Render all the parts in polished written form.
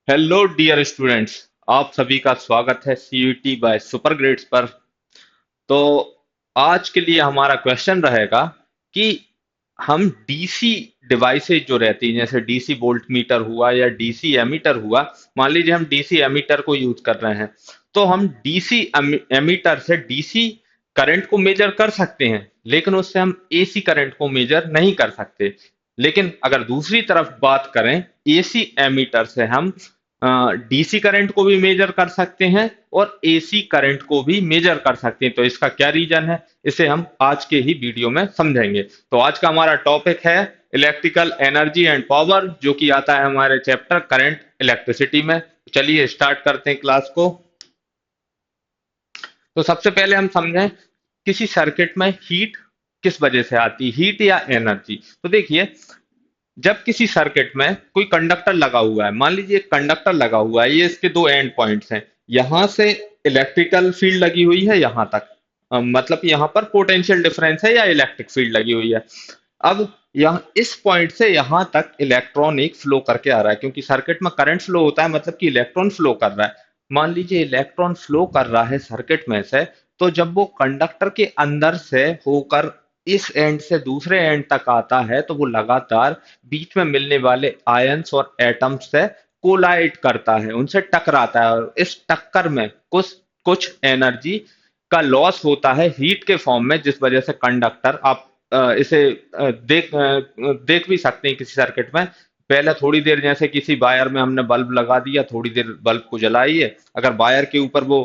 Hello dear students. आप सभी का स्वागत है सीयूटी बाय सुपर ग्रेड्स पर। तो आज के लिए हमारा क्वेश्चन रहेगा कि हम डीसी डिवाइसेज जो रहती हैं जैसे डीसी वोल्ट मीटर हुआ या डीसी एमीटर हुआ। मान लीजिए हम डीसी एमीटर को यूज कर रहे हैं, तो हम डीसी एमीटर से डीसी करंट को मेजर कर सकते हैं, लेकिन उससे हम एसी करंट को मेजर नहीं कर सकते। लेकिन अगर दूसरी तरफ बात करें, एसी एमीटर से हम डीसी करंट को भी मेजर कर सकते हैं और एसी करंट को भी मेजर कर सकते हैं। तो इसका क्या रीजन है, इसे हम आज के ही वीडियो में समझेंगे। तो आज का हमारा टॉपिक है इलेक्ट्रिकल एनर्जी एंड पावर, जो कि आता है हमारे चैप्टर करंट इलेक्ट्रिसिटी में। चलिए स्टार्ट करते हैं क्लास को। तो सबसे पहले हम समझें किसी सर्किट में हीट किस वजह से आती है, हीट या एनर्जी। तो देखिए, जब किसी सर्किट में कोई कंडक्टर लगा हुआ है, मान लीजिए एक कंडक्टर लगा हुआ है, ये इसके दो एंड पॉइंट्स हैं। यहां से इलेक्ट्रिकल फील्ड लगी हुई है यहां तक, मतलब यहाँ पर पोटेंशियल डिफरेंस है या इलेक्ट्रिक फील्ड लगी हुई है। अब यहाँ इस पॉइंट से यहां तक इलेक्ट्रॉन एक फ्लो करके आ रहा है, क्योंकि सर्किट में करंट फ्लो होता है, मतलब कि इलेक्ट्रॉन फ्लो कर रहा है। मान लीजिए इलेक्ट्रॉन फ्लो कर रहा है सर्किट में से, तो जब वो कंडक्टर के अंदर से होकर इस एंड से दूसरे एंड तक आता है, तो वो लगातार बीच में मिलने वाले आयंस और एटम्स से कोलाइड करता है, उनसे टकराता है, और इस टक्कर में कुछ कुछ एनर्जी का लॉस होता है हीट के फॉर्म में, जिस वजह से कंडक्टर, आप इसे देख भी सकते हैं किसी सर्किट में। पहले थोड़ी देर जैसे किसी वायर में हमने बल्ब लगा दिया, थोड़ी देर बल्ब को जलाइए, अगर वायर के ऊपर वो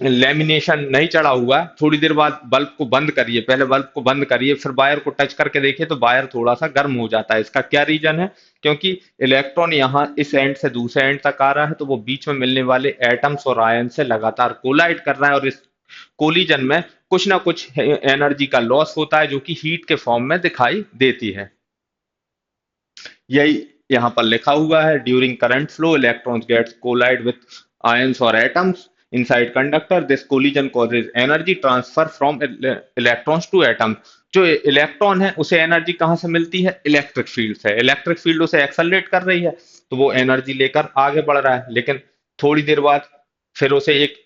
लेमिनेशन नहीं चढ़ा हुआ है, थोड़ी देर बाद बल्ब को बंद करिए, पहले बल्ब को बंद करिए, फिर वायर को टच करके देखिए तो वायर थोड़ा सा गर्म हो जाता है। इसका क्या रीजन है? क्योंकि इलेक्ट्रॉन यहाँ इस एंड से दूसरे एंड तक आ रहा है, तो वो बीच में मिलने वाले एटम्स और आयन से लगातार कोलाइड कर रहा है, और इस कोलिजन में कुछ ना कुछ एनर्जी का लॉस होता है, जो कि हीट के फॉर्म में दिखाई देती है। यही यहाँ पर लिखा हुआ है, during current flow electrons gets collide with ions और atoms inside conductor, this collision causes energy transfer from electrons to atom. जो इलेक्ट्रॉन है उसे एनर्जी कहाँ से मिलती है? इलेक्ट्रिक फील्ड से। इलेक्ट्रिक फील्ड उसे एक्सलरेट कर रही है, तो वो एनर्जी लेकर आगे बढ़ रहा है, लेकिन थोड़ी देर बाद फिर उसे एक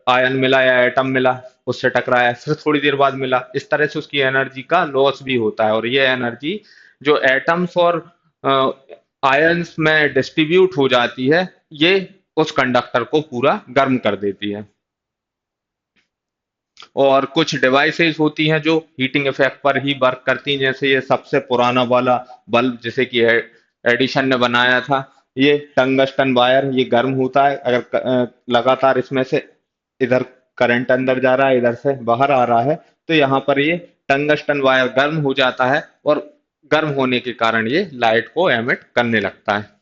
आयन मिला या एटम मिला, उससे टकराया, फिर थोड़ी देर बाद मिला, इस तरह से उसकी एनर्जी का लॉस भी होता है। और ये एनर्जी जो एटम्स और आयंस में डिस्ट्रीब्यूट हो जाती है, ये उस कंडक्टर को पूरा गर्म कर देती है। और कुछ डिवाइसेस होती हैं जो हीटिंग इफेक्ट पर ही वर्क करती हैं, जैसे ये सबसे पुराना वाला बल्ब जिसे कि एडिशन ने बनाया था, ये टंगस्टन वायर, ये गर्म होता है अगर लगातार इसमें से इधर करंट अंदर जा रहा है, इधर से बाहर आ रहा है, तो यहाँ पर ये टंगस्टन वायर गर्म हो जाता है, और गर्म होने के कारण ये लाइट को एमिट करने लगता है।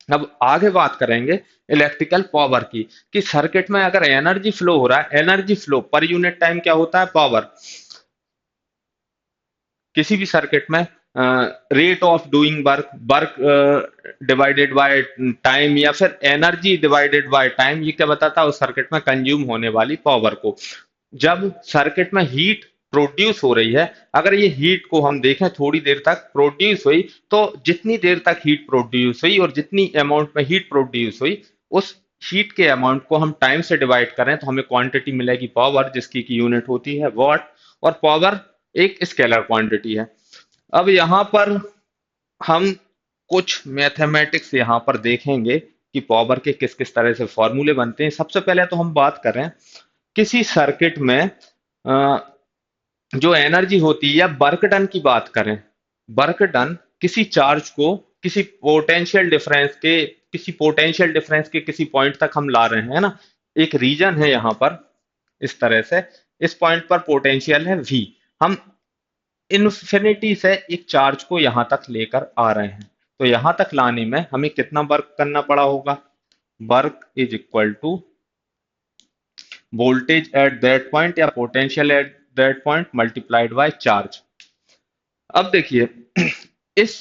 अब आगे बात करेंगे इलेक्ट्रिकल पावर की, कि सर्किट में अगर एनर्जी फ्लो हो रहा है, energy flow per unit time क्या होता है? पावर। किसी भी सर्किट में rate of doing work, work divided by time, या फिर एनर्जी डिवाइडेड बाय टाइम, ये क्या बताता है? उस सर्किट में कंज्यूम होने वाली पावर को। जब सर्किट में हीट प्रोड्यूस हो रही है, अगर ये हीट को हम देखें थोड़ी देर तक प्रोड्यूस हुई, तो जितनी देर तक हीट प्रोड्यूस हुई और जितनी अमाउंट में हीट प्रोड्यूस हुई, उस हीट के अमाउंट को हम टाइम से डिवाइड करें तो हमें क्वांटिटी मिलेगी पावर, जिसकी की यूनिट होती है वॉट। और पावर एक स्केलर क्वांटिटी है। अब यहाँ पर हम कुछ मैथमेटिक्स यहाँ पर देखेंगे कि पावर के किस किस तरह से फॉर्मूले बनते हैं। सबसे पहले तो हम बात करें किसी सर्किट में जो एनर्जी होती है, या वर्क डन की बात करें, वर्क डन किसी चार्ज को किसी पोटेंशियल डिफरेंस के किसी पॉइंट तक हम ला रहे हैं, है ना। एक रीजन है यहाँ पर, इस तरह से इस पॉइंट पर पोटेंशियल है V, हम इन्फिनिटी से एक चार्ज को यहां तक लेकर आ रहे हैं, तो यहां तक लाने में हमें कितना वर्क करना पड़ा होगा? Work is equal to voltage at that point या potential at that point multiplied by charge. अब देखिए, इस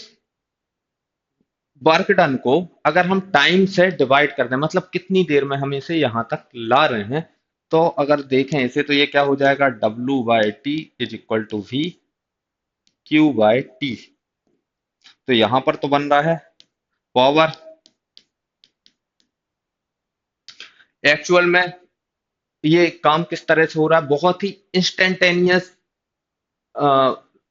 वर्क डन को अगर हम टाइम से डिवाइड कर दें, मतलब कितनी देर में हम इसे यहां तक ला रहे हैं, तो अगर देखें इसे तो ये क्या हो जाएगा? W by T is equal to V Q by T. तो यहां पर तो बन रहा है पावर एक्चुअल में ये काम किस तरह से हो रहा है, बहुत ही इंस्टेंटेनियस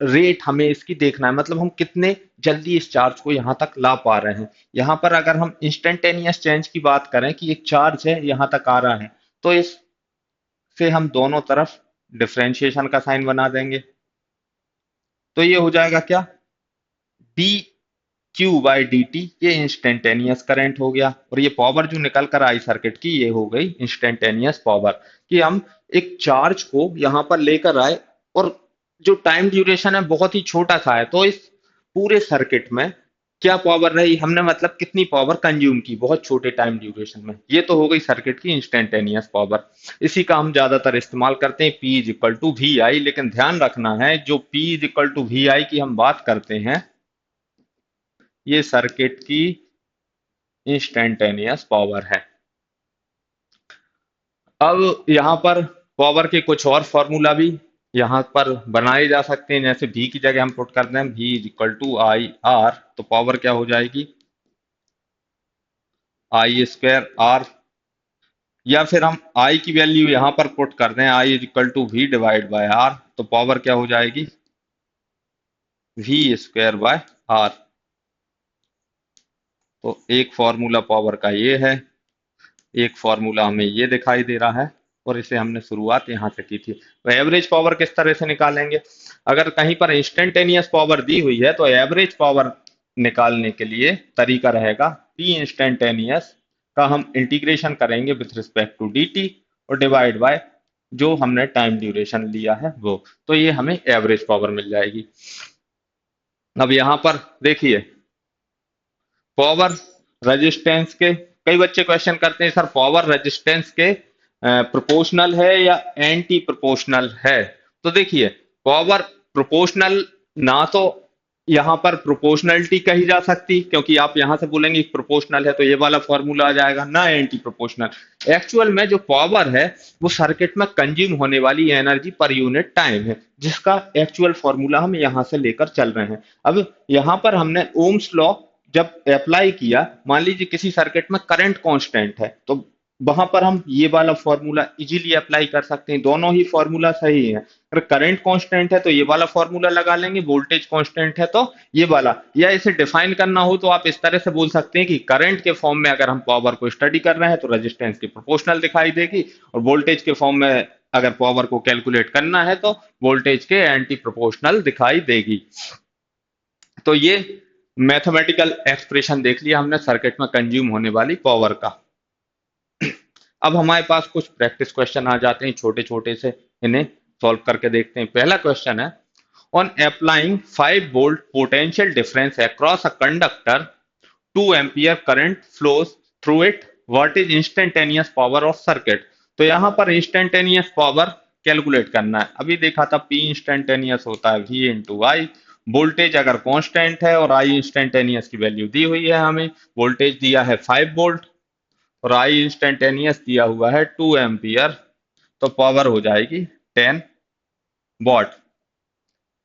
रेट हमें इसकी देखना है, मतलब हम कितने जल्दी इस चार्ज को यहाँ तक ला पा रहे हैं। यहाँ पर अगर हम इंस्टेंटेनियस चेंज की बात करें कि एक चार्ज है यहाँ तक आ रहा है, तो इससे हम दोनों तरफ डिफरेंशिएशन का साइन बना देंगे। तो ये हो जाएगा क्या, D Q by D T, ये इंस्टेंटेनियस करंट हो गया। और ये पावर जो निकल कर आई सर्किट की, ये हो गई इंस्टेंटेनियस पावर। कि हम एक चार्ज को यहाँ पर लेकर आए और जो टाइम ड्यूरेशन है बहुत ही छोटा सा है, तो इस पूरे सर्किट में क्या पावर रही, हमने मतलब कितनी पावर कंज्यूम की बहुत छोटे टाइम ड्यूरेशन में, ये तो हो गई सर्किट की इंस्टेंटेनियस पावर। इसी का हम ज्यादातर इस्तेमाल करते हैं P is equal to V I. लेकिन ध्यान रखना है, जो P is equal to V I की हम बात करते हैं, ये सर्किट की इंस्टेंटेनियस पावर है। अब यहाँ पर पावर के कुछ और फॉर्मूला भी यहाँ पर बनाए जा सकते हैं। जैसे v की जगह हम पुट करते हैं v is equal to I R, तो पावर क्या हो जाएगी, आई स्क्वायर आर। या फिर हम I की वैल्यू यहाँ पर पुट कर दें, I is equal to V divide by R, तो पावर क्या हो जाएगी, वी स्क्वायर बाय आर। तो एक फॉर्मूला पावर का ये है, एक फॉर्मूला हमें ये दिखाई दे रहा है, और इसे हमने शुरुआत यहाँ से की थी। तो एवरेज पावर किस तरह से निकालेंगे, अगर कहीं पर इंस्टेंटेनियस पावर दी हुई है तो एवरेज पावर निकालने के लिए तरीका रहेगा पी इंस्टेंटेनियस का हम इंटीग्रेशन करेंगे with respect to D T, और डिवाइड बाय जो हमने टाइम ड्यूरेशन लिया है वो, तो ये हमें एवरेज पावर मिल जाएगी। अब यहाँ पर देखिए, पावर रेजिस्टेंस के, कई बच्चे क्वेश्चन करते हैं सर पावर रेजिस्टेंस के प्रोपोर्शनल है या एंटी प्रोपोर्शनल है। तो देखिए, पावर प्रोपोर्शनल ना तो यहाँ पर प्रोपोर्शनलिटी कही जा सकती, क्योंकि आप यहाँ से बोलेंगे प्रोपोर्शनल है तो ये वाला फॉर्मूला आ जाएगा, ना एंटी प्रोपोर्शनल। एक्चुअल में जो पावर है वो सर्किट में कंज्यूम होने वाली एनर्जी पर यूनिट टाइम है, जिसका एक्चुअल फॉर्मूला हम यहाँ से लेकर चल रहे हैं। अब यहाँ पर हमने ओम्स लॉ जब अप्लाई किया, मान लीजिए किसी सर्किट में करंट कांस्टेंट है, तो वहां पर हम ये वाला फॉर्मूला इजीली अप्लाई कर सकते हैं, दोनों ही फॉर्मूला सही है। अगर करंट कांस्टेंट है तो ये वाला फॉर्मूला लगा लेंगे, वोल्टेज कांस्टेंट है तो ये वाला। या इसे डिफाइन करना हो तो आप इस तरह से बोल सकते हैं कि करंट के फॉर्म में अगर हम पावर को स्टडी कर रहे हैं तो रेजिस्टेंस की प्रोपोर्शनल दिखाई देगी, और वोल्टेज के फॉर्म में अगर पावर को कैलकुलेट करना है तो वोल्टेज के एंटी प्रोपोर्शनल दिखाई देगी। तो ये मैथमेटिकल एक्सप्रेशन देख लिया हमने सर्किट में कंज्यूम होने वाली पावर का। अब हमारे पास कुछ प्रैक्टिस क्वेश्चन आ जाते हैं छोटे छोटे से, इन्हें सॉल्व करके देखते हैं। पहला क्वेश्चन है, on applying 5 volt potential difference across a conductor 2 ampere current flows through it, what is instantaneous power of circuit. तो यहाँ पर इंस्टेंटेनियस पावर कैलकुलेट करना है। अभी देखा था पी इंस्टेंटेनियस होता है वी इंटू आई, वोल्टेज अगर कांस्टेंट है और आई इंस्टेंटेनियस की वैल्यू दी हुई है, हमें वोल्टेज दिया है 5 वोल्ट और आई इंस्टेंटेनियस दिया हुआ है 2 एम्पियर, तो पावर हो जाएगी 10 वॉट।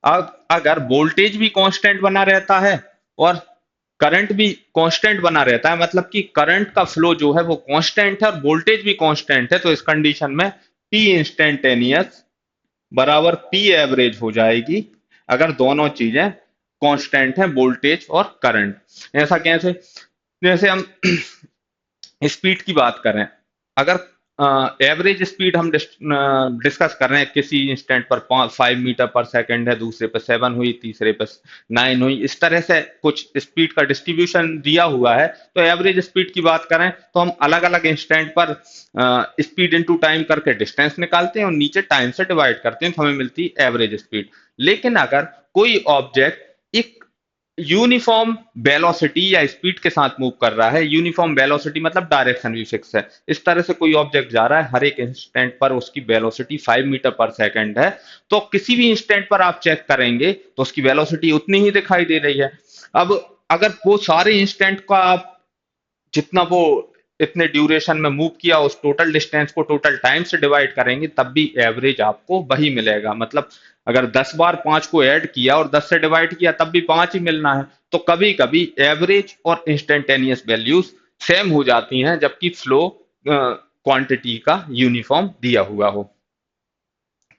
अब अगर वोल्टेज भी कांस्टेंट बना रहता है और करंट भी कांस्टेंट बना रहता है, मतलब कि करंट का फ्लो जो है वो कांस्टेंट है और वोल्टेज भी कांस्टेंट है, तो इस कंडीशन में पी इंस्टेंटेनियस बराबर पी एवरेज हो जाएगी अगर दोनों चीजें कांस्टेंट हैं, वोल्टेज और करंट। ऐसा कैसे, जैसे हम स्पीड की बात करें, अगर एवरेज स्पीड हम डिस्कस कर रहे हैं, किसी इंस्टेंट पर 5 मीटर पर सेकंड है, दूसरे पर 7 हुई, तीसरे पर 9 हुई, इस तरह से कुछ स्पीड का डिस्ट्रीब्यूशन दिया हुआ है। तो एवरेज स्पीड की बात करें तो हम अलग अलग इंस्टेंट पर स्पीड इनटू टाइम करके डिस्टेंस निकालते हैं और नीचे टाइम से डिवाइड करते हैं, तो हमें मिलती है एवरेज स्पीड। लेकिन अगर कोई ऑब्जेक्ट एक यूनिफॉर्म वेलोसिटी या स्पीड के साथ मूव कर रहा है, यूनिफॉर्म वेलोसिटी मतलब डायरेक्शन भी फिक्स है, इस तरह से कोई ऑब्जेक्ट जा रहा है, हर एक इंस्टेंट पर उसकी वेलोसिटी 5 मीटर पर सेकंड है, तो किसी भी इंस्टेंट पर आप चेक करेंगे तो उसकी वेलोसिटी उतनी ही दिखाई दे रही है। अब अगर वो सारे इंस्टेंट का आप जितना वो इतने ड्यूरेशन में मूव किया, उस टोटल डिस्टेंस को टोटल टाइम से डिवाइड करेंगे तब भी एवरेज आपको वही मिलेगा। मतलब अगर 10 बार 5 को ऐड किया और 10 से डिवाइड किया तब भी 5 ही मिलना है। तो कभी कभी एवरेज और इंस्टेंटेनियस वैल्यूज सेम हो जाती हैं जबकि फ्लो क्वांटिटी का यूनिफॉर्म दिया हुआ हो।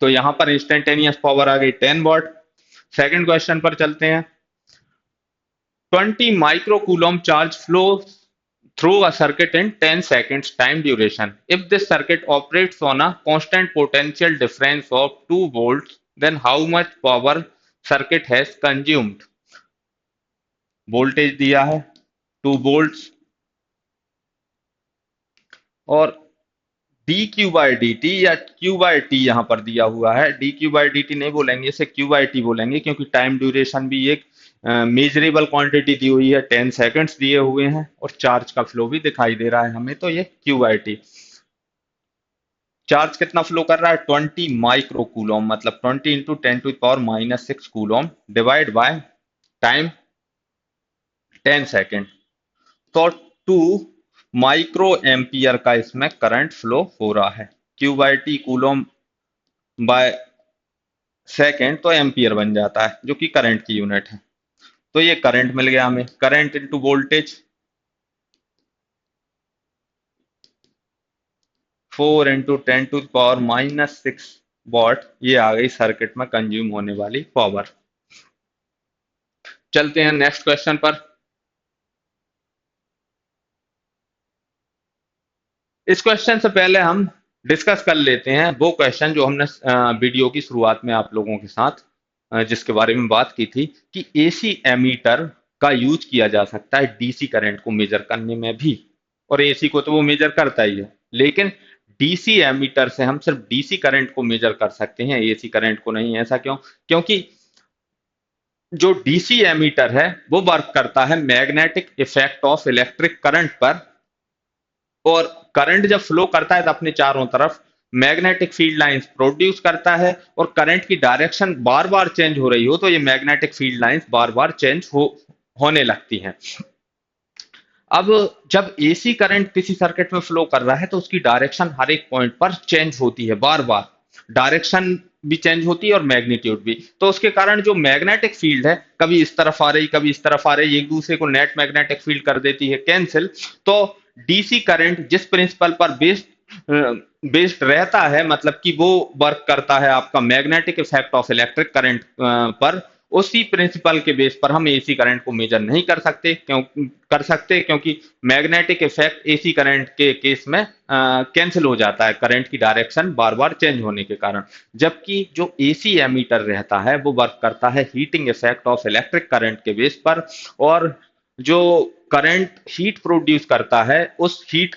तो यहां पर इंस्टेंटेनियस पावर आ गई 10 वॉट। सेकंड क्वेश्चन पर चलते हैं। 20 microcoulomb charge flows through a circuit in 10 seconds time duration. If this circuit operates on a constant potential difference of 2 volts, then how much power circuit has consumed? Voltage दिया है 2 volts और D Q by D T या Q by T यहां पर दिया हुआ है। D Q by D T नहीं बोलेंगे, इसे क्यू बाई टी बोलेंगे क्योंकि टाइम ड्यूरेशन भी एक मेजरेबल क्वांटिटी दी हुई है, 10 सेकंड्स दिए हुए हैं और चार्ज का फ्लो भी दिखाई दे रहा है हमें, तो ये क्यू बाई टी। चार्ज कितना फ्लो कर रहा है 20 माइक्रो कूलम, मतलब 20 into 10⁻⁻⁶ coulomb divide by time 10 second. तो 2 माइक्रो एम्पियर का इसमें करंट फ्लो हो रहा है। Q by T coulomb by second तो एम्पियर बन जाता है जो कि करंट की यूनिट है। तो ये करंट मिल गया हमें, current into voltage 4 into 10⁻⁻⁶ what, ये आ गई सर्किट में कंज्यूम होने वाली पावर। चलते हैं नेक्स्ट क्वेश्चन पर। इस क्वेश्चन से पहले हम डिस्कस कर लेते हैं वो क्वेश्चन जो हमने वीडियो की शुरुआत में आप लोगों के साथ जिसके बारे में बात की थी कि एसी एमीटर का यूज किया जा सकता है डीसी करंट को मेजर करने में भी, और एसी को तो वो मेजर करता ही है, लेकिन डीसी एमीटर से हम सिर्फ डीसी करंट को मेजर कर सकते हैं, एसी करंट को नहीं। ऐसा क्यों? क्योंकि जो डीसी एमीटर है वो वर्क करता है magnetic effect of electric current पर, और करंट जब फ्लो करता है तो अपने चारों तरफ मैग्नेटिक फील्ड लाइंस प्रोड्यूस करता है, और करंट की डायरेक्शन बार बार चेंज हो रही हो तो ये मैग्नेटिक फील्ड लाइंस बार बार चेंज होने लगती हैं। अब जब एसी करंट किसी सर्किट में फ्लो कर रहा है तो उसकी डायरेक्शन हर एक पॉइंट पर चेंज होती है, बार बार डायरेक्शन भी चेंज होती है और मैग्नीट्यूड भी। तो उसके कारण जो मैग्नेटिक फील्ड है कभी इस तरफ आ रही कभी इस तरफ आ रही, एक दूसरे को नेट मैग्नेटिक फील्ड कर देती है कैंसिल। तो डीसी करंट जिस प्रिंसिपल पर बेस्ड रहता है, मतलब कि वो वर्क करता है आपका magnetic effect of electric current पर, उसी प्रिंसिपल के बेस पर हम एसी करंट को मेजर नहीं कर सकते क्योंकि मैग्नेटिक इफेक्ट एसी करंट के केस में कैंसिल हो जाता है करंट की डायरेक्शन बार बार चेंज होने के कारण। जबकि जो एसी एमीटर रहता है वो वर्क करता है heating effect of electric current के बेस पर, और जो करंट हीट प्रोड्यूस करता है उस हीट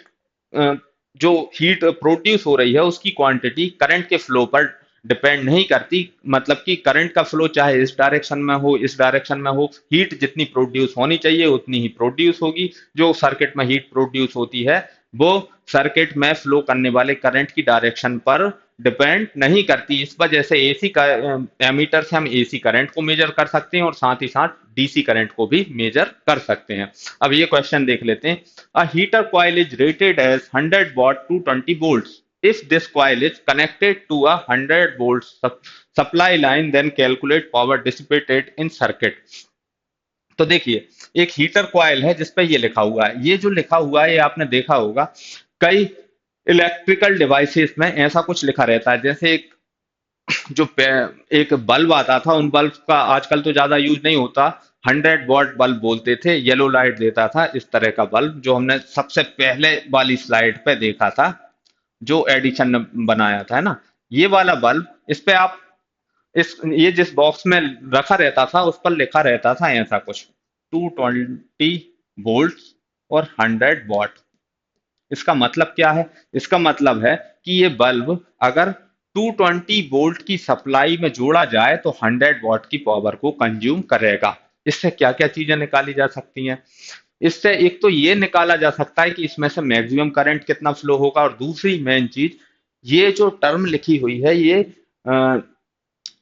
जो हीट प्रोड्यूस हो रही है उसकी क्वांटिटी करंट के फ्लो पर डिपेंड नहीं करती। मतलब कि करंट का फ्लो चाहे इस डायरेक्शन में हो इस डायरेक्शन में हो, हीट जितनी प्रोड्यूस होनी चाहिए उतनी ही प्रोड्यूस होगी। जो सर्किट में हीट प्रोड्यूस होती है वो सर्किट में फ्लो करने वाले करंट की डायरेक्शन पर डिपेंड नहीं करती। इस वजह से एसी का एमीटर से हम एसी करंट को मेजर कर सकते हैं और साथ ही साथ डीसी करंट को भी मेजर कर सकते हैं। अब ये क्वेश्चन देख लेते हैं। A heater coil is rated as 100 watt to 20 volts. If this coil is connected to a 100 volts supply line, then calculate power dissipated in circuit. तो देखिए एक हीटर कॉइल है जिसपे ये लिखा हुआ है, ये जो लिखा हुआ है ये आपने देखा होगा कई इलेक्ट्रिकल डिवाइसेस में ऐसा कुछ लिखा रहता है। जैसे जो एक बल्ब आता था, उन बल्ब का आजकल तो ज्यादा यूज नहीं होता, 100 वॉट बल्ब बोलते थे, येलो लाइट देता था, इस तरह का बल्ब जो हमने सबसे पहले वाली स्लाइड पे देखा था जो एडिशन ने बनाया था, है ना, ये वाला बल्ब। इस पे आप इस ये जिस बॉक्स में रखा रहता था उस पर लिखा रहता था ऐसा कुछ 220 वोल्ट और 100 वॉट। इसका मतलब क्या है? इसका मतलब है कि ये बल्ब अगर 220 वोल्ट की सप्लाई में जोड़ा जाए तो 100 वॉट की पावर को कंज्यूम करेगा। इससे क्या क्या चीजें निकाली जा सकती हैं? इससे एक तो ये निकाला जा सकता है कि इसमें से मैक्सिमम करंट कितना फ्लो होगा, और दूसरी मेन चीज ये जो टर्म लिखी हुई है ये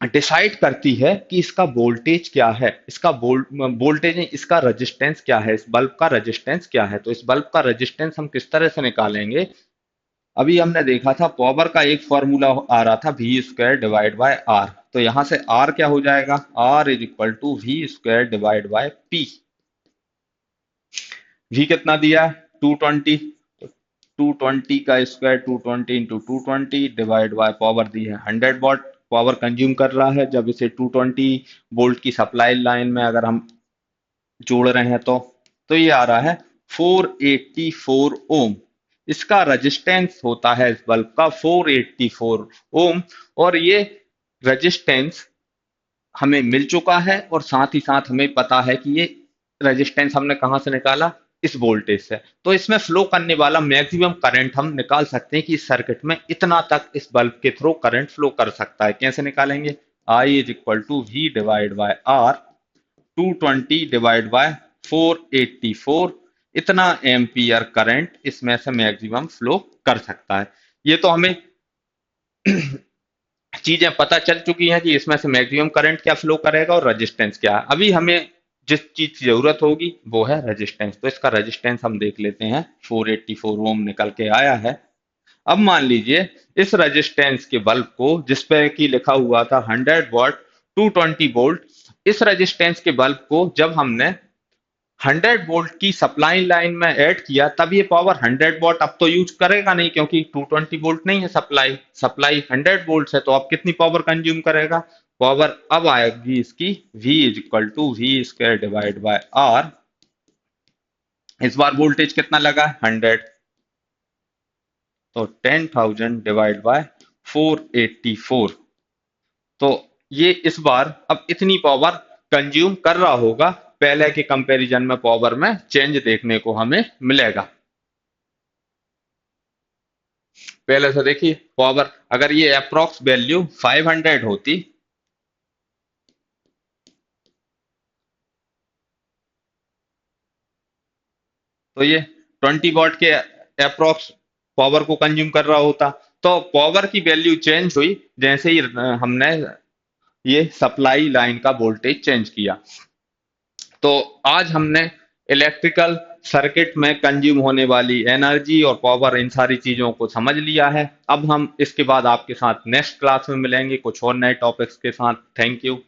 डिसाइड करती है कि इसका वोल्टेज क्या है, इसका वोल्टेज नहीं, इसका रेजिस्टेंस क्या है, इस बल्ब का रेजिस्टेंस क्या है। तो इस बल्ब का रेजिस्टेंस हम किस तरह से निकालेंगे? अभी हमने देखा था पावर का एक फॉर्मूला आ रहा था V square divide by R. तो यहां से आर क्या हो जाएगा? R is equal to V square divide by P. V कितना दिया है? 220। 220 का square 220 into 220 divide by power दी है 100 वॉट। पावर कंज्यूम कर रहा है जब इसे 220 वोल्ट की सप्लाई लाइन में अगर हम जोड़ रहे हैं तो ये आ रहा है 484 ओम। इसका रेजिस्टेंस होता है इस बल्ब का 484 ओम। और ये रेजिस्टेंस हमें मिल चुका है और साथ ही साथ हमें पता है कि ये रेजिस्टेंस हमने कहाँ से निकाला? इस वोल्टेज से। तो इसमें फ्लो करने वाला मैक्सिमम करंट हम निकाल सकते हैं कि इस सर्किट में इतना तक इस बल्ब के थ्रू करंट फ्लो कर सकता है। कैसे निकालेंगे? I is equal to V divide by R. 220 divide by 484, इतना एम्पियर करंट इसमें से मैक्सिमम फ्लो कर सकता है। ये तो हमें चीजें पता चल चुकी हैं कि इसमें से मैक्सिमम करंट क्या फ्लो करेगा और रेजिस्टेंस क्या है। अभी हमें जिस चीज की जरूरत होगी वो है रेजिस्टेंस। तो इसका रेजिस्टेंस हम देख लेते हैं, 484 ओम निकल के आया है। अब मान लीजिए इस रेजिस्टेंस के बल्ब को, जिस पे कि लिखा हुआ था 100 वॉट 220 वोल्ट, इस रेजिस्टेंस के बल्ब को जब हमने 100 वोल्ट की सप्लाई लाइन में ऐड किया तब ये पावर 100 वॉट अब तो यूज करेगा नहीं, क्योंकि 220 वोल्ट नहीं है सप्लाई, सप्लाई 100 वोल्ट है। तो अब कितनी पावर कंज्यूम करेगा? पावर अब आएगी इसकी V is equal to V square divide by R. इस बार वोल्टेज कितना लगा? 100। तो 10,000 डिवाइड बाय 484। तो ये इस बार अब इतनी पावर कंज्यूम कर रहा होगा। पहले के कंपैरिजन में पावर में चेंज देखने को हमें मिलेगा। पहले से देखिए पावर, अगर ये अप्रोक्स वैल्यू 500 होती तो ये 20 वॉट के अप्रोक्स पावर को कंज्यूम कर रहा होता। तो पावर की वैल्यू चेंज हुई जैसे ही हमने ये सप्लाई लाइन का वोल्टेज चेंज किया। तो आज हमने इलेक्ट्रिकल सर्किट में कंज्यूम होने वाली एनर्जी और पावर, इन सारी चीजों को समझ लिया है। अब हम इसके बाद आपके साथ नेक्स्ट क्लास में मिलेंगे कुछ और नए टॉपिक्स के साथ। Thank you.